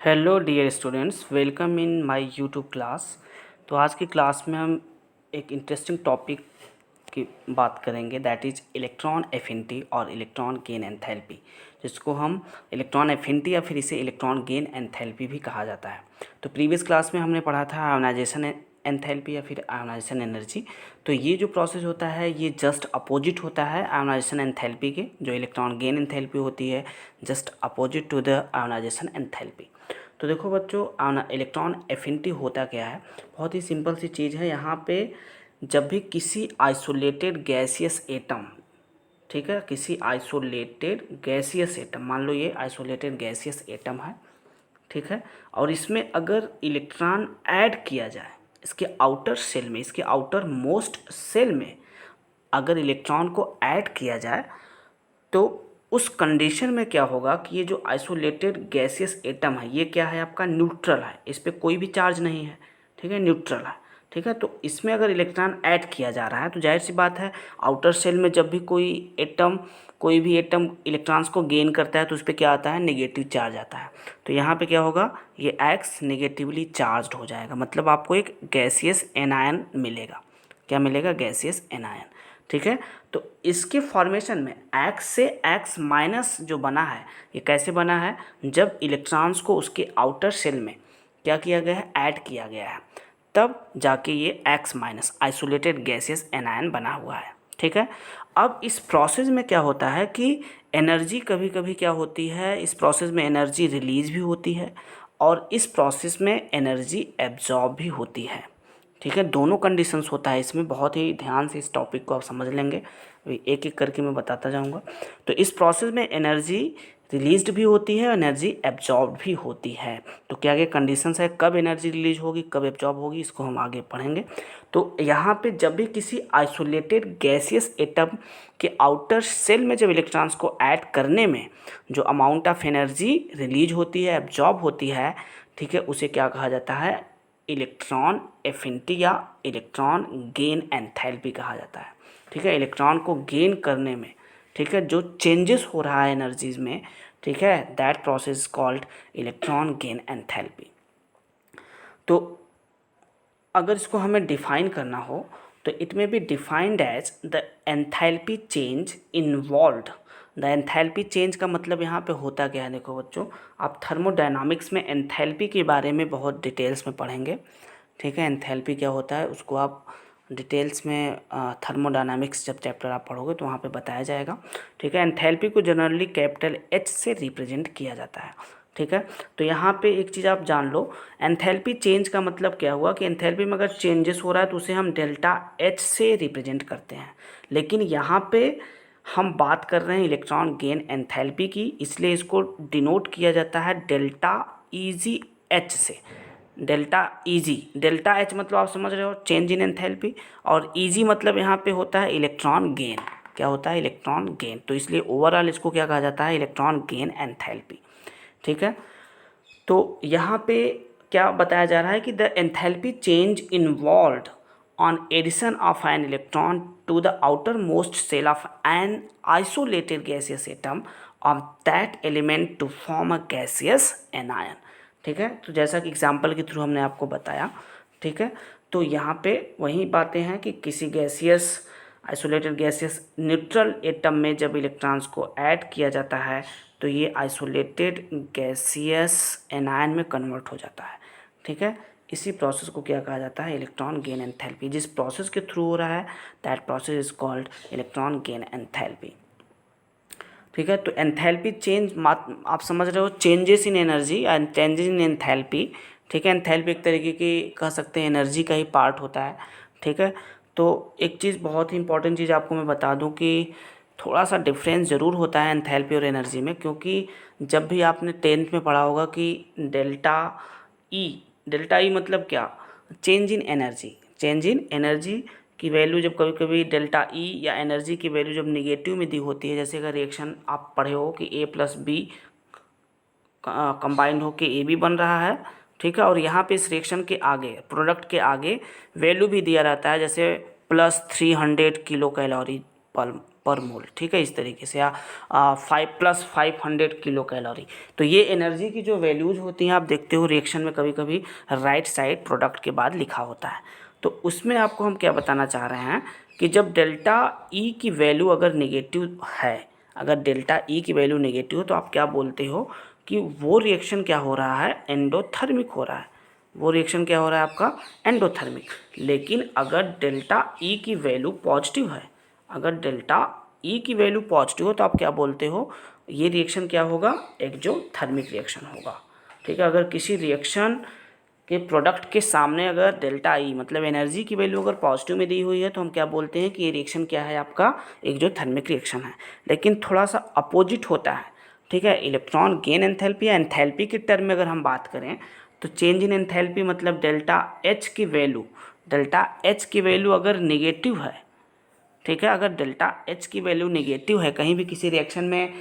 Hello dear students, welcome in my YouTube class. तो आज की क्लास में हम एक इंटरेस्टिंग टॉपिक की बात करेंगे, दैट इज़ इलेक्ट्रॉन एफिनिटी और इलेक्ट्रॉन गेन एंथैल्पी, जिसको हम इलेक्ट्रॉन एफिनिटी या फिर इसे इलेक्ट्रॉन गेन एंथैल्पी भी कहा जाता है। तो प्रीवियस क्लास में हमने पढ़ा था आयोनाइजेशन एंथैल्पी या फिर आयोनाइजेशन एनर्जी। तो ये जो प्रोसेस होता है ये जस्ट अपोजिट होता है आयोनाइजेशन एंथैल्पी के। जो इलेक्ट्रॉन गेन एंथैल्पी होती है just opposite to the ionisation enthalpy. तो देखो बच्चों, इलेक्ट्रॉन एफिनिटी होता क्या है। बहुत ही सिंपल सी चीज़ है। यहाँ पे जब भी किसी आइसोलेटेड गैसियस एटम, ठीक है, किसी आइसोलेटेड गैसियस एटम, मान लो ये आइसोलेटेड गैसियस एटम है, ठीक है, और इसमें अगर इलेक्ट्रॉन ऐड किया जाए इसके आउटर सेल में, इसके आउटर मोस्ट सेल में अगर इलेक्ट्रॉन को ऐड किया जाए तो उस कंडीशन में क्या होगा कि ये जो आइसोलेटेड गैसियस एटम है ये क्या है, आपका न्यूट्रल है, इस पर कोई भी चार्ज नहीं है, ठीक है, न्यूट्रल है, ठीक है। तो इसमें अगर इलेक्ट्रॉन ऐड किया जा रहा है तो जाहिर सी बात है आउटर सेल में जब भी कोई भी एटम इलेक्ट्रॉन्स को गेन करता है तो उस पर क्या आता है, नेगेटिव चार्ज आता है। तो यहाँ पे क्या होगा, ये एक्स नेगेटिवली चार्ज्ड हो जाएगा, मतलब आपको एक गैसियस एनायन मिलेगा। क्या मिलेगा, गैसियस एनायन, ठीक है। तो इसके फॉर्मेशन में एक्स से एक्स माइनस जो बना है ये कैसे बना है, जब इलेक्ट्रॉन्स को उसके आउटर सेल में क्या किया गया है, ऐड किया गया है, तब जाके ये x minus isolated gaseous anion बना हुआ है, ठीक है। अब इस प्रोसेस में क्या होता है कि एनर्जी कभी कभी क्या होती है, इस प्रोसेस में एनर्जी रिलीज भी होती है और इस प्रोसेस में एनर्जी एब्जॉर्ब भी होती है, ठीक है। दोनों कंडीशंस होता है इसमें। बहुत ही ध्यान से इस टॉपिक को आप समझ लेंगे, एक एक करके मैं बताता जाऊंगा। तो इस प्रोसेस में एनर्जी रिलीज्ड भी होती है, एनर्जी एब्जॉर्ब भी होती है। तो क्या क्या कंडीशंस है, कब एनर्जी रिलीज होगी, कब एब्जॉर्ब होगी, इसको हम आगे पढ़ेंगे। तो यहाँ पे जब भी किसी आइसोलेटेड गैसियस एटम के आउटर सेल में जब इलेक्ट्रॉन्स को ऐड करने में जो अमाउंट ऑफ एनर्जी रिलीज होती है, एब्जॉर्ब होती है, ठीक है, उसे क्या कहा जाता है, इलेक्ट्रॉन एफिनिटी या इलेक्ट्रॉन गेन एंथैल्पी कहा जाता है, ठीक है। इलेक्ट्रॉन को गेन करने में, ठीक है, जो चेंजेस हो रहा है एनर्जीज में, ठीक है, that process called electron gain enthalpy. तो अगर इसको हमें डिफाइन करना हो तो इट में be defined as the enthalpy change involved. The enthalpy change का मतलब यहाँ पे होता क्या है, देखो बच्चों, आप थर्मोडायनामिक्स में एंथैल्पी के बारे में बहुत डिटेल्स में पढ़ेंगे, ठीक है। एंथैल्पी क्या होता है उसको आप डिटेल्स में थर्मोडायनामिक्स जब चैप्टर आप पढ़ोगे तो वहाँ पे बताया जाएगा, ठीक है। एंथैल्पी को जनरली कैपिटल एच से रिप्रेजेंट किया जाता है, ठीक है। तो यहाँ पे एक चीज़ आप जान लो, एंथैल्पी चेंज का मतलब क्या हुआ कि एंथैल्पी में अगर चेंजेस हो रहा है तो उसे हम डेल्टा एच से रिप्रेजेंट करते हैं, लेकिन यहाँ पे हम बात कर रहे हैं इलेक्ट्रॉन गेन एंथैल्पी की, इसलिए इसको डिनोट किया जाता है डेल्टा ईजी एच से। डेल्टा एच मतलब आप समझ रहे हो, चेंज इन एंथैल्पी, और ईजी मतलब यहाँ पे होता है इलेक्ट्रॉन गेन। क्या होता है, इलेक्ट्रॉन गेन। तो इसलिए ओवरऑल इसको क्या कहा जाता है, इलेक्ट्रॉन गेन एंथैल्पी, ठीक है। तो यहाँ पे क्या बताया जा रहा है कि the enthalpy change involved on addition of an electron to the outermost shell of an isolated gaseous atom of that element to form a gaseous anion, ठीक है। तो जैसा कि एग्जाम्पल के थ्रू हमने आपको बताया, ठीक है। तो यहाँ पे वही बातें हैं कि किसी gaseous isolated gaseous neutral atom में जब इलेक्ट्रॉन्स को ऐड किया जाता है तो ये आइसोलेटेड गैसियस एनायन में कन्वर्ट हो जाता है, ठीक है। इसी प्रोसेस को क्या कहा जाता है, इलेक्ट्रॉन गेन एंथैल्पी। जिस प्रोसेस के थ्रू हो रहा है that process is called electron gain enthalpy, ठीक है। तो एंथैल्पी चेंज आप समझ रहे हो, changes in energy and changes in enthalpy, ठीक है। एंथैल्पी एक तरीके की कह सकते हैं एनर्जी का ही पार्ट होता है, ठीक है। तो एक चीज़ बहुत ही इंपॉर्टेंट चीज़ आपको मैं बता दूं कि थोड़ा सा डिफरेंस ज़रूर होता है एंथैल्पी और एनर्जी में, क्योंकि जब भी आपने 10th में पढ़ा होगा कि डेल्टा ई मतलब क्या, change in energy. Change in energy की वैल्यू जब कभी कभी डेल्टा ई या एनर्जी की वैल्यू जब निगेटिव में दी होती है, जैसे अगर रिएक्शन आप पढ़े हो कि ए प्लस बी कंबाइंड होकर ए बी बन रहा है, ठीक है, और यहाँ पे इस रिएक्शन के आगे, प्रोडक्ट के आगे वैल्यू भी दिया रहता है, जैसे +300 किलो कैलोरी पर पर मोल, ठीक है, इस तरीके से, या 5 + 500 किलो कैलोरी। तो ये एनर्जी की जो वैल्यूज़ होती हैं आप देखते हो रिएक्शन में कभी कभी राइट साइड प्रोडक्ट के बाद लिखा होता है। तो उसमें आपको हम क्या बताना चाह रहे हैं कि जब डेल्टा ई की वैल्यू अगर नेगेटिव है, अगर डेल्टा ई की वैल्यू नेगेटिव हो तो आप क्या बोलते हो कि वो रिएक्शन क्या हो रहा है, एंडोथर्मिक हो रहा है। वो रिएक्शन क्या हो रहा है आपका, एंडोथर्मिक। लेकिन अगर डेल्टा ई की वैल्यू पॉजिटिव है, अगर डेल्टा ई की वैल्यू पॉजिटिव हो तो आप क्या बोलते हो, ये रिएक्शन क्या होगा, एक्सोथर्मिक रिएक्शन होगा, ठीक है। अगर किसी रिएक्शन के प्रोडक्ट के सामने अगर डेल्टा ई मतलब एनर्जी की वैल्यू अगर पॉजिटिव में दी हुई है तो हम क्या बोलते हैं कि ये रिएक्शन क्या है आपका, एक्सोथर्मिक रिएक्शन है। लेकिन थोड़ा सा अपोजिट होता है, ठीक है। इलेक्ट्रॉन गेन एंथैल्पी या एंथैल्पी के टर्म में अगर हम बात करें तो चेंज इन एंथैल्पी मतलब डेल्टा एच की वैल्यू अगर नेगेटिव है, ठीक है, अगर डेल्टा एच की वैल्यू नेगेटिव है कहीं भी किसी रिएक्शन में,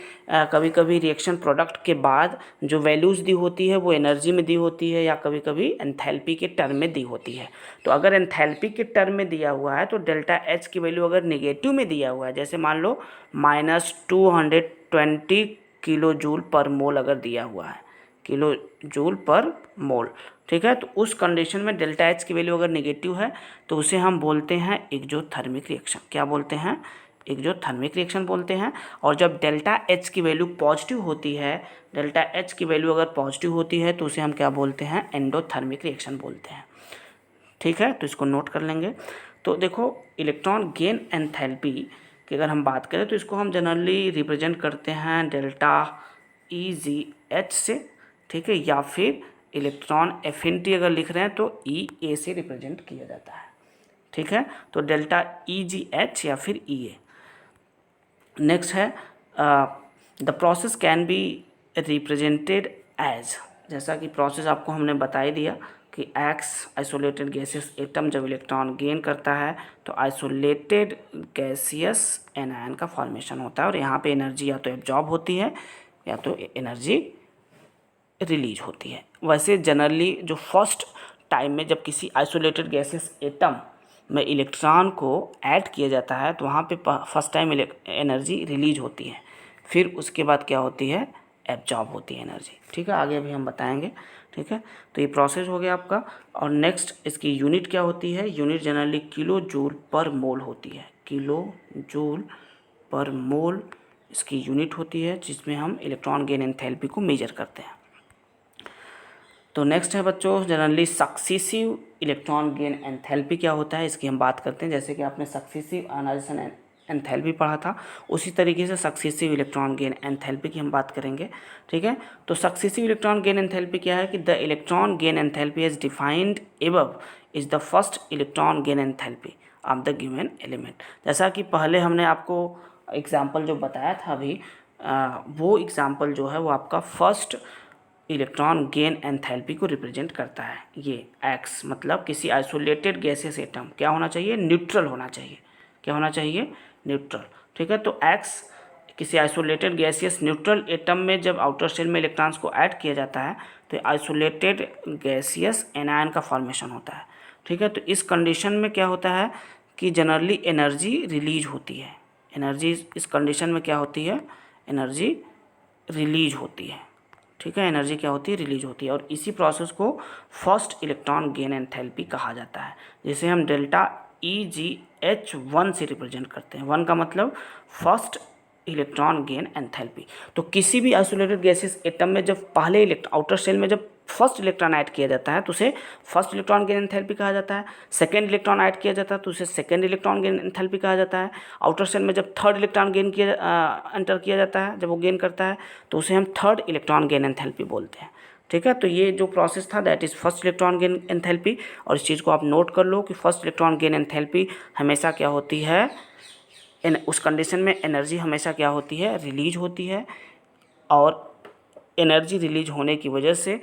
कभी कभी रिएक्शन प्रोडक्ट के बाद जो वैल्यूज़ दी होती है वो एनर्जी में दी होती है या कभी कभी एंथैल्पी के टर्म में दी होती है। तो अगर एंथैल्पी के टर्म में दिया हुआ है तो डेल्टा एच की वैल्यू अगर नेगेटिव में दिया हुआ है, जैसे मान लो -220 किलो जूल पर मोल अगर दिया हुआ है, किलो जूल पर मोल, ठीक है, तो उस कंडीशन में डेल्टा एच की वैल्यू अगर नेगेटिव है तो उसे हम बोलते हैं एक्सोथर्मिक रिएक्शन। क्या बोलते हैं, एक्सोथर्मिक रिएक्शन बोलते हैं। और जब डेल्टा एच की वैल्यू पॉजिटिव होती है, डेल्टा एच की वैल्यू अगर पॉजिटिव होती है तो उसे हम क्या बोलते हैं, एंडोथर्मिक रिएक्शन बोलते हैं, ठीक है। तो इसको नोट कर लेंगे। तो देखो इलेक्ट्रॉन गेन एंथैल्पी की अगर हम बात करें तो इसको हम जनरली रिप्रेजेंट करते हैं डेल्टा ई जी एच से, ठीक है, या फिर इलेक्ट्रॉन एफिनिटी अगर लिख रहे हैं तो ई ए से रिप्रेजेंट किया जाता है, ठीक है। तो डेल्टा ई जी एच या फिर ई ए। नेक्स्ट है the process can be represented as, जैसा कि प्रोसेस आपको हमने बता ही दिया कि एक्स आइसोलेटेड गैसियस एटम जब इलेक्ट्रॉन गेन करता है तो आइसोलेटेड गैसियस एनायन का फॉर्मेशन होता है और यहाँ पे एनर्जी या तो एब्जॉर्ब होती है या तो एनर्जी रिलीज होती है। वैसे जनरली जो फर्स्ट टाइम में जब किसी आइसोलेटेड गैसेस एटम में इलेक्ट्रॉन को ऐड किया जाता है तो वहाँ पे फर्स्ट टाइम एनर्जी रिलीज होती है, फिर उसके बाद क्या होती है, एब्जॉर्ब होती है एनर्जी, ठीक है। आगे अभी हम बताएंगे, ठीक है। तो ये प्रोसेस हो गया आपका। और नेक्स्ट इसकी यूनिट क्या होती है, यूनिट जनरली किलो जूल पर मोल होती है, किलो जूल पर मोल इसकी यूनिट होती है जिसमें हम इलेक्ट्रॉन गेन एंथैल्पी को मेजर करते हैं। तो नेक्स्ट है बच्चों generally successive electron gain enthalpy क्या होता है, इसकी हम बात करते हैं। जैसे कि आपने सक्सेसिव आयनाइजेशन एंथैल्पी पढ़ा था, उसी तरीके से सक्सेसिव इलेक्ट्रॉन गेन एंथैल्पी की हम बात करेंगे, ठीक है। तो सक्सेसिव इलेक्ट्रॉन गेन एंथैल्पी क्या है कि the electron gain enthalpy as defined above is the first electron gain enthalpy of the given element. जैसा कि पहले हमने आपको एग्जाम्पल जो बताया था अभी, वो एग्जाम्पल जो है वो आपका फर्स्ट इलेक्ट्रॉन गेन एंथैल्पी को रिप्रेजेंट करता है। ये एक्स मतलब किसी आइसोलेटेड गैसियस एटम क्या होना चाहिए, न्यूट्रल होना चाहिए। क्या होना चाहिए, न्यूट्रल, ठीक है। तो एक्स किसी आइसोलेटेड गैसियस न्यूट्रल एटम में जब आउटर शेल में इलेक्ट्रॉन्स को ऐड किया जाता है तो आइसोलेटेड गैसियस एनायन का फॉर्मेशन होता है, ठीक है। तो इस कंडीशन में क्या होता है कि जनरली एनर्जी रिलीज होती है, एनर्जी इस कंडीशन में क्या होती है, एनर्जी रिलीज होती है, ठीक है। एनर्जी क्या होती है, रिलीज होती है। और इसी प्रोसेस को फर्स्ट इलेक्ट्रॉन गेन एंथैल्पी कहा जाता है, जिसे हम डेल्टा ई जी एच 1 से रिप्रेजेंट करते हैं। 1 का मतलब फर्स्ट इलेक्ट्रॉन गेन एंथैल्पी। तो किसी भी आइसोलेटेड गैसेस एटम में जब पहले आउटर शेल में जब फर्स्ट इलेक्ट्रॉन ऐड किया जाता है तो उसे फर्स्ट इलेक्ट्रॉन गेन एंथैल्पी कहा जाता है। सेकेंड इलेक्ट्रॉन ऐड किया जाता है तो उसे सेकेंड इलेक्ट्रॉन गेन एंथैल्पी कहा जाता है। आउटर शेल में जब थर्ड इलेक्ट्रॉन गेन एंटर किया जाता है, जब वो गेन करता है तो उसे हम थर्ड इलेक्ट्रॉन गेन एंथैल्पी बोलते हैं, ठीक है। तो ये जो प्रोसेस था that is first electron gain enthalpy. और इस चीज़ को आप नोट कर लो कि फर्स्ट इलेक्ट्रॉन गेन एंथैल्पी हमेशा क्या होती है, उस कंडीशन में एनर्जी हमेशा क्या होती है, रिलीज होती है। और एनर्जी रिलीज होने की वजह से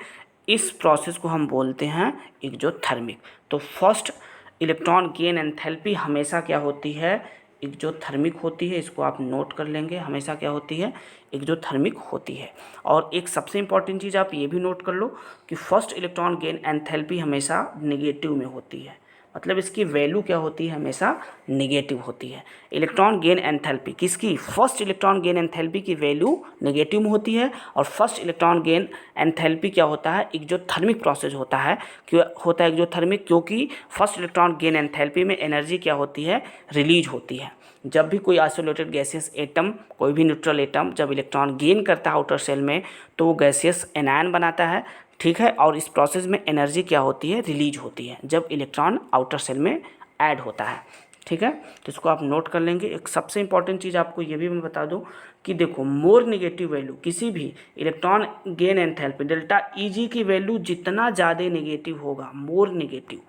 इस प्रोसेस को हम बोलते हैं एक्सोथर्मिक। तो फर्स्ट इलेक्ट्रॉन गेन एंथैल्पी हमेशा क्या होती है, एक्सोथर्मिक होती है। इसको आप नोट कर लेंगे, हमेशा क्या होती है, एक्सोथर्मिक होती है। और एक सबसे इम्पॉर्टेंट चीज़ आप ये भी नोट कर लो कि फर्स्ट इलेक्ट्रॉन गेन एंथैल्पी हमेशा नेगेटिव में होती है। मतलब इसकी वैल्यू क्या होती है, हमेशा नेगेटिव होती है। इलेक्ट्रॉन गेन एंथैल्पी किसकी, फर्स्ट इलेक्ट्रॉन गेन एंथैल्पी की वैल्यू नेगेटिव में होती है। और फर्स्ट इलेक्ट्रॉन गेन एंथैल्पी क्या होता है, एक्सोथर्मिक प्रोसेस होता है। क्यों होता है एक्सोथर्मिक, क्योंकि फर्स्ट इलेक्ट्रॉन गेन एंथैल्पी में एनर्जी क्या होती है, रिलीज होती है। जब भी कोई आइसोलेटेड गैसियस एटम, कोई भी न्यूट्रल एटम जब इलेक्ट्रॉन गेन करता है आउटर सेल में, तो वो गैसियस एनायन बनाता है, ठीक है। और इस प्रोसेस में एनर्जी क्या होती है, रिलीज होती है जब इलेक्ट्रॉन आउटर सेल में ऐड होता है, ठीक है। तो इसको आप नोट कर लेंगे। एक सबसे इंपॉर्टेंट चीज़ आपको ये भी मैं बता दूं कि देखो, मोर नेगेटिव वैल्यू किसी भी electron gain enthalpy delta Eg की वैल्यू जितना ज़्यादा नेगेटिव होगा, मोर नेगेटिव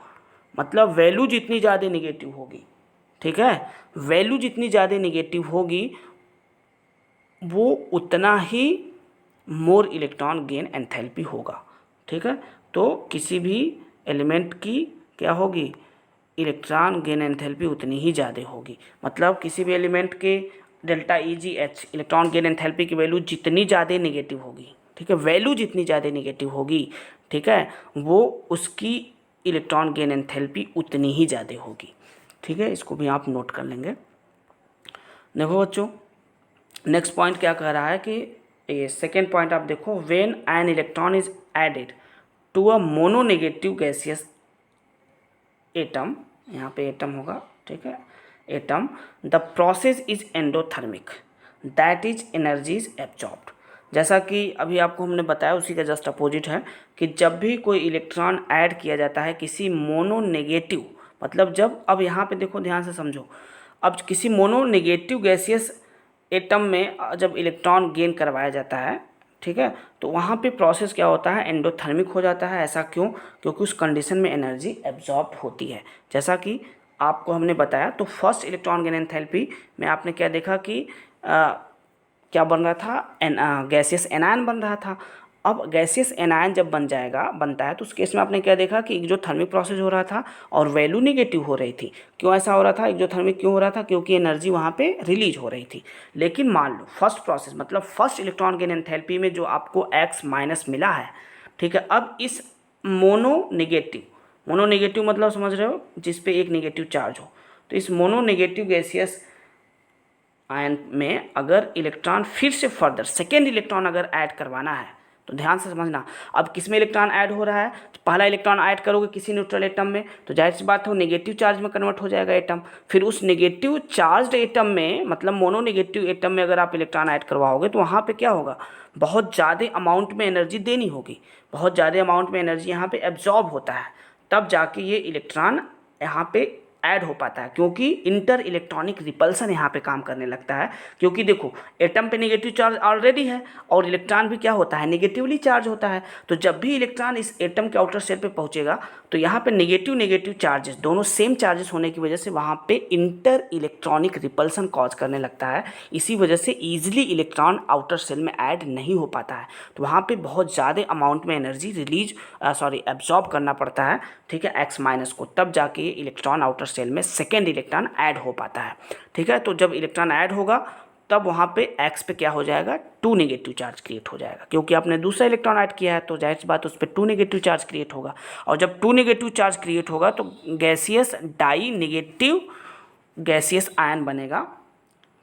मतलब वैल्यू जितनी ज़्यादा नेगेटिव होगी, ठीक है, वैल्यू जितनी ज़्यादा नेगेटिव होगी वो उतना ही मोर इलेक्ट्रॉन गेन एंथैल्पी होगा, ठीक है। तो किसी भी एलिमेंट की क्या होगी, इलेक्ट्रॉन गेन एंथैल्पी उतनी ही ज़्यादा होगी। मतलब किसी भी एलिमेंट के delta EgH electron gain enthalpy की वैल्यू जितनी ज़्यादा नेगेटिव होगी, ठीक है, वैल्यू जितनी ज़्यादा नेगेटिव होगी, ठीक है, वो उसकी इलेक्ट्रॉन गेन एंथैल्पी उतनी ही ज़्यादा होगी, ठीक है। इसको भी आप नोट कर लेंगे। देखो बच्चों, नेक्स्ट पॉइंट क्या कह रहा है कि ये सेकेंड पॉइंट आप देखो, when an electron is added to a mononegative gaseous atom, यहाँ पे एटम होगा, ठीक है, atom, the process is endothermic, that is energy is absorbed. जैसा कि अभी आपको हमने बताया उसी का जस्ट अपोजिट है कि जब भी कोई इलेक्ट्रॉन ऐड किया जाता है किसी मोनोनेगेटिव, मतलब जब, अब यहाँ पे देखो ध्यान से समझो, अब किसी मोनोनेगेटिव गैसियस एटम में जब इलेक्ट्रॉन गेन करवाया जाता है, ठीक है, तो वहाँ पे प्रोसेस क्या होता है, एंडोथर्मिक हो जाता है। ऐसा क्यों, क्योंकि उस कंडीशन में एनर्जी एब्जॉर्ब होती है। जैसा कि आपको हमने बताया, तो फर्स्ट इलेक्ट्रॉन गेन एंथैल्पी में आपने क्या देखा कि क्या बन रहा था, गैसियस एनायन बन रहा था। अब गैसियस एनायन जब बनता है तो उस केस में आपने क्या देखा कि एक्सोथर्मिक प्रोसेस हो रहा था और वैल्यू नेगेटिव हो रही थी। क्यों ऐसा हो रहा था, एक्सोथर्मिक क्यों हो रहा था, क्योंकि एनर्जी वहाँ पे रिलीज हो रही थी। लेकिन मान लो फर्स्ट प्रोसेस मतलब फर्स्ट इलेक्ट्रॉन गेन एंथैल्पी में जो आपको X माइनस मिला है, ठीक है, अब इस मोनो नेगेटिव मतलब समझ रहे हो, जिस पे एक नेगेटिव चार्ज हो, तो इस मोनो नेगेटिव गैसियस आयन में अगर इलेक्ट्रॉन फिर से फर्दर सेकेंड इलेक्ट्रॉन अगर ऐड करवाना है, तो ध्यान से समझना, अब किस में इलेक्ट्रॉन ऐड हो रहा है, तो पहला इलेक्ट्रॉन ऐड करोगे किसी न्यूट्रल एटम में, तो जाहिर सी बात है वो नेगेटिव चार्ज में कन्वर्ट हो जाएगा एटम। फिर उस नेगेटिव चार्ज एटम में, मतलब मोनो नेगेटिव एटम में अगर आप इलेक्ट्रॉन ऐड करवाओगे तो वहाँ पर क्या होगा, बहुत ज़्यादा अमाउंट में एनर्जी देनी होगी, बहुत ज़्यादा अमाउंट में एनर्जी यहाँ पर एब्जॉर्ब होता है, तब जाके ये इलेक्ट्रॉन यहाँ पे ऐड हो पाता है, क्योंकि इंटर इलेक्ट्रॉनिक रिपल्सन यहाँ पे काम करने लगता है। क्योंकि देखो एटम पे नेगेटिव चार्ज ऑलरेडी है और इलेक्ट्रॉन भी क्या होता है, नेगेटिवली चार्ज होता है। तो जब भी इलेक्ट्रॉन इस एटम के आउटर शेल पे पहुंचेगा तो यहाँ पे नेगेटिव नेगेटिव चार्जेस दोनों सेम चार्जेस होने की वजह से वहाँ पे इंटर इलेक्ट्रॉनिक रिपल्सन कॉज करने लगता है। इसी वजह से ईजिली इलेक्ट्रॉन आउटर सेल में ऐड नहीं हो पाता है। तो वहाँ पे बहुत ज़्यादा अमाउंट में एनर्जी एब्जॉर्ब करना पड़ता है, ठीक है, X माइनस को, तब जाके ये इलेक्ट्रॉन आउटर सेल में सेकेंड इलेक्ट्रॉन ऐड हो पाता है, ठीक है। तो जब इलेक्ट्रॉन ऐड होगा तब वहाँ पे X पे क्या हो जाएगा, 2 नेगेटिव चार्ज क्रिएट हो जाएगा, क्योंकि आपने दूसरा इलेक्ट्रॉन ऐड किया है तो जाहिर सी बात उस पर 2 नेगेटिव चार्ज क्रिएट होगा। और जब 2 नेगेटिव चार्ज क्रिएट होगा तो gaseous die negative gaseous ion बनेगा,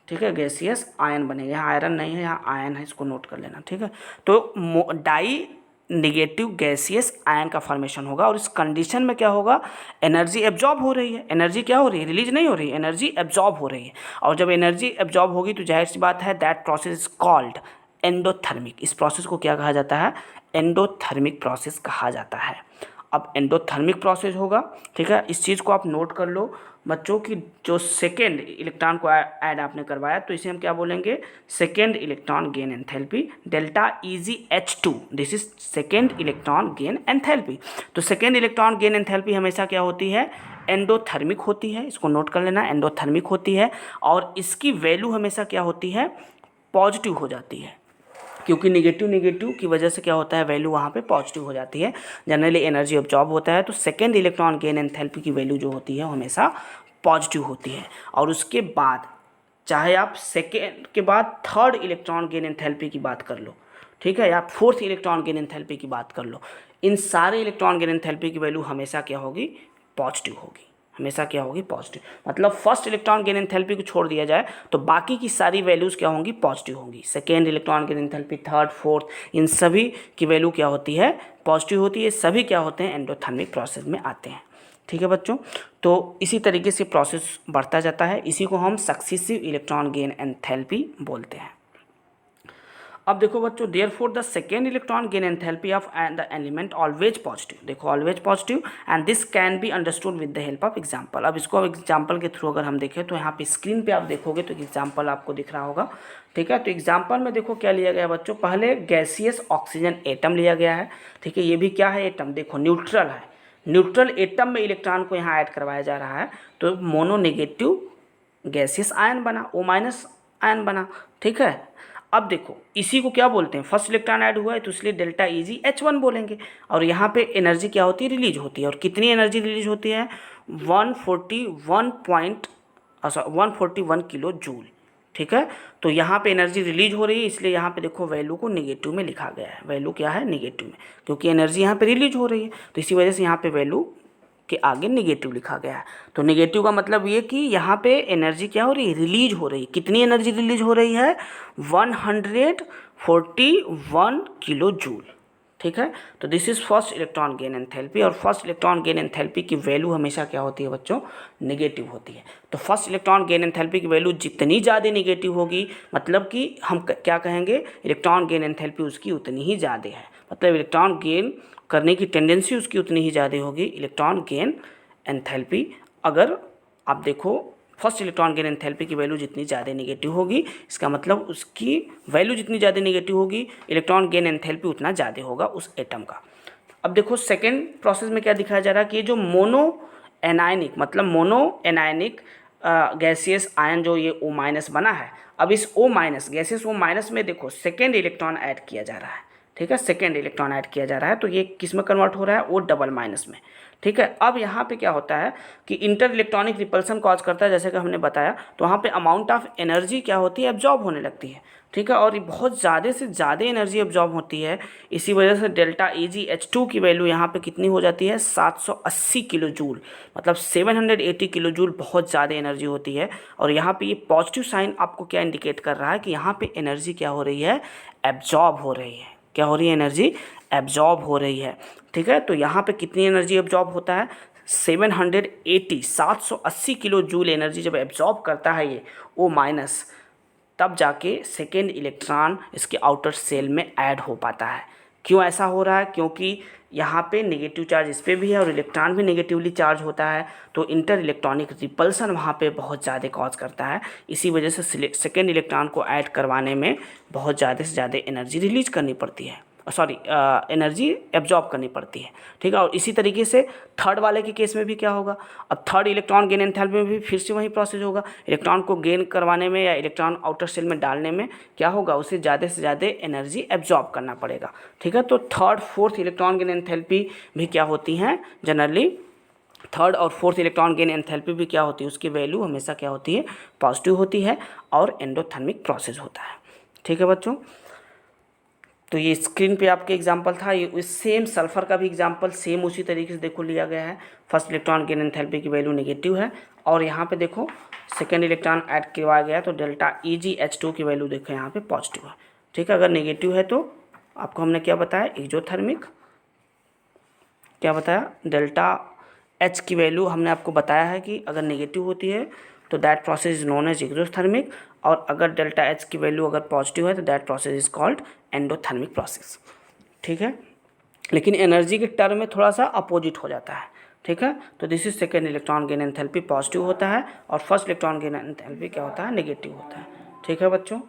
ठीक है, गैसियस आयन बनेगा। यहाँ आयरन नहीं है, यहाँ आयन है, इसको नोट कर लेना, ठीक है। तो डाई नेगेटिव गैसियस आयन का फॉर्मेशन होगा और इस कंडीशन में क्या होगा, एनर्जी एब्जॉर्ब हो रही है, एनर्जी क्या हो रही है, रिलीज नहीं हो रही है, एनर्जी एब्जॉर्ब हो रही है। और जब एनर्जी एब्जॉर्ब होगी तो जाहिर सी बात है that process is called endothermic. इस प्रोसेस को क्या कहा जाता है, एंडोथर्मिक प्रोसेस कहा जाता है। अब एंडोथर्मिक प्रोसेस होगा, ठीक है, इस चीज़ को आप नोट कर लो बच्चों की, जो सेकेंड इलेक्ट्रॉन को ऐड आपने करवाया तो इसे हम क्या बोलेंगे, second electron gain enthalpy delta EgH2, this is second electron gain enthalpy. तो सेकेंड इलेक्ट्रॉन गेन एंथैल्पी हमेशा क्या होती है, एंडोथर्मिक होती है, इसको नोट कर लेना, एंडोथर्मिक होती है और इसकी वैल्यू हमेशा क्या होती है, पॉजिटिव हो जाती है, क्योंकि नेगेटिव की वजह से क्या होता है, वैल्यू वहाँ पे पॉजिटिव हो जाती है, जनरली एनर्जी एब्जॉर्ब होता है। तो सेकेंड इलेक्ट्रॉन गेन एंथैल्पी की वैल्यू जो होती है वो हमेशा पॉजिटिव होती है। और उसके बाद चाहे आप सेकेंड के बाद थर्ड इलेक्ट्रॉन गेन एंथैल्पी की बात कर लो, ठीक है, या फोर्थ इलेक्ट्रॉन गेन एंथैल्पी की बात कर लो, इन सारे इलेक्ट्रॉन गेन एंथैल्पी की वैल्यू हमेशा क्या होगी, पॉजिटिव होगी, हमेशा क्या होगी, पॉजिटिव। मतलब फर्स्ट इलेक्ट्रॉन गेन एंथैल्पी को छोड़ दिया जाए तो बाकी की सारी वैल्यूज़ क्या होंगी, पॉजिटिव होंगी। Second electron gain enthalpy, third, fourth, इन सभी की वैल्यू क्या होती है, पॉजिटिव होती है। सभी क्या होते हैं, एंडोथर्मिक प्रोसेस में आते हैं। ठीक है बच्चों, तो इसी तरीके से प्रोसेस बढ़ता जाता है। इसी को हम सक्सेसिव इलेक्ट्रॉन गेन एंथैल्पी बोलते हैं। अब देखो बच्चों, therefore the second electron gain enthalpy of the element always positive. देखो always positive and this can be understood with the help of example. अब इसको एग्जांपल के थ्रू अगर हम देखें तो यहाँ पे स्क्रीन पे आप देखोगे तो एग्जांपल आपको दिख रहा होगा। ठीक है, तो एग्जांपल में देखो क्या लिया गया बच्चों, पहले गैसियस ऑक्सीजन एटम लिया गया है। ठीक है, ये भी क्या है, एटम। देखो न्यूट्रल है, न्यूट्रल एटम में इलेक्ट्रॉन को यहाँ ऐड करवाया जा रहा है तो मोनोनेगेटिव गैसियस आयन बना, O- आयन बना। ठीक है, अब देखो इसी को क्या बोलते हैं, फर्स्ट इलेक्ट्रॉन ऐड हुआ है तो इसलिए डेल्टा Eg H1 बोलेंगे। और यहाँ पे एनर्जी क्या होती है, रिलीज होती है। और कितनी एनर्जी रिलीज होती है, 141 किलो जूल। ठीक है, तो यहाँ पे एनर्जी रिलीज हो रही है, इसलिए यहाँ पे देखो वैल्यू को निगेटिव में लिखा गया है। वैल्यू क्या है, निगेटिव में, क्योंकि एनर्जी यहाँ पे रिलीज हो रही है तो इसी वजह से यहाँ पे वैल्यू के आगे निगेटिव लिखा गया है। तो निगेटिव का मतलब ये कि यहाँ पे एनर्जी क्या हो रही है, रिलीज हो रही है। कितनी एनर्जी रिलीज हो रही है, 141 किलो जूल। ठीक है, तो this is first electron gain enthalpy. और फर्स्ट इलेक्ट्रॉन गेन एंथैल्पी की वैल्यू हमेशा क्या होती है बच्चों, नेगेटिव होती है। तो फर्स्ट इलेक्ट्रॉन गेन एंथैल्पी की वैल्यू जितनी ज़्यादा नेगेटिव होगी, मतलब कि हम क्या कहेंगे, इलेक्ट्रॉन गेन एंथैल्पी उसकी उतनी ही ज़्यादा है। मतलब इलेक्ट्रॉन गेन करने की टेंडेंसी उसकी उतनी ही ज़्यादा होगी, इलेक्ट्रॉन गेन एंथैल्पी। अगर आप देखो फर्स्ट इलेक्ट्रॉन गेन एंथैल्पी की वैल्यू जितनी ज़्यादा नेगेटिव होगी, इसका मतलब उसकी वैल्यू जितनी ज़्यादा नेगेटिव होगी, इलेक्ट्रॉन गेन एंथैल्पी उतना ज़्यादा होगा उस एटम का। अब देखो सेकेंड प्रोसेस में क्या दिखाया जा रहा है कि ये जो मोनो एनायनिक, मतलब मोनो एनायनिक गैसियस आयन जो ये O- बना है, अब इस O- गैसियस O- में देखो सेकेंड इलेक्ट्रॉन ऐड किया जा रहा है। ठीक है, सेकेंड इलेक्ट्रॉन ऐड किया जा रहा है तो ये किस में कन्वर्ट हो रहा है, O-। में। ठीक है, अब यहाँ पे क्या होता है कि इंटर इलेक्ट्रॉनिक रिपल्सन कॉज करता है, जैसे कि हमने बताया। तो वहाँ पे अमाउंट ऑफ एनर्जी क्या होती है, एब्जॉर्ब होने लगती है। ठीक है, और ये बहुत ज़्यादा से ज़्यादा एनर्जी एब्जॉर्ब होती है। इसी वजह से डेल्टा Eg H2 की वैल्यू यहाँ पे कितनी हो जाती है, 780 किलो जूल। मतलब 780 किलो जूल बहुत ज़्यादा एनर्जी होती है। और यहाँ पे ये पॉजिटिव साइन आपको क्या इंडिकेट कर रहा है कि यहाँ पे एनर्जी क्या हो रही है, एब्जॉर्ब हो रही है। क्या हो रही है, एनर्जी एब्जॉर्ब हो रही है। ठीक है, तो यहाँ पे कितनी एनर्जी एब्जॉर्ब होता है, 780 किलो जूल एनर्जी जब एब्जॉर्ब करता है ये O-, तब जाके सेकेंड इलेक्ट्रॉन इसके आउटर सेल में ऐड हो पाता है। क्यों ऐसा हो रहा है, क्योंकि यहाँ पे नेगेटिव चार्ज इस पर भी है और इलेक्ट्रॉन भी नेगेटिवली चार्ज होता है, तो इंटर इलेक्ट्रॉनिक रिपल्सन वहाँ पे बहुत ज़्यादा कॉज करता है। इसी वजह से सेकेंड इलेक्ट्रॉन को ऐड करवाने में बहुत ज़्यादा से ज़्यादा एनर्जी रिलीज करनी पड़ती है, एनर्जी एब्जॉर्ब करनी पड़ती है। ठीक है, और इसी तरीके से थर्ड वाले के केस में भी क्या होगा, अब थर्ड इलेक्ट्रॉन गेन एंथैल्पी में भी फिर से वही प्रोसेस होगा। इलेक्ट्रॉन को गेन करवाने में या इलेक्ट्रॉन आउटर सेल में डालने में क्या होगा, उसे ज़्यादा से ज़्यादा एनर्जी एब्जॉर्ब करना पड़ेगा। ठीक है, तो third fourth electron gain enthalpy भी क्या होती हैं, जनरली थर्ड और फोर्थ इलेक्ट्रॉन गेन एंथैल्पी भी क्या होती है, उसकी वैल्यू हमेशा क्या होती है, पॉजिटिव होती है और एंडोथर्मिक प्रोसेस होता है। ठीक है बच्चों, तो ये स्क्रीन पे आपके एग्जांपल था, ये सेम सल्फर का भी एग्जांपल सेम उसी तरीके से देखो लिया गया है। फर्स्ट इलेक्ट्रॉन गेन एंथैल्पी की वैल्यू नेगेटिव है और यहाँ पे देखो सेकेंड इलेक्ट्रॉन ऐड करवाया गया तो डेल्टा Eg H2 की वैल्यू देखो यहाँ पे पॉजिटिव है। ठीक है, अगर नेगेटिव है तो आपको हमने क्या बताया, एक्सोथर्मिक, क्या बताया, डेल्टा H की वैल्यू हमने आपको बताया है कि अगर नेगेटिव होती है तो that process is known as exothermic, और अगर डेल्टा H की वैल्यू अगर पॉजिटिव है तो that process is called endothermic process. ठीक है, लेकिन एनर्जी के टर्म में थोड़ा सा अपोजिट हो जाता है। ठीक है, तो this is second electron gain enthalpy positive होता है और फर्स्ट इलेक्ट्रॉन गेन एंथैल्पी क्या होता है, नेगेटिव होता है। ठीक है बच्चों।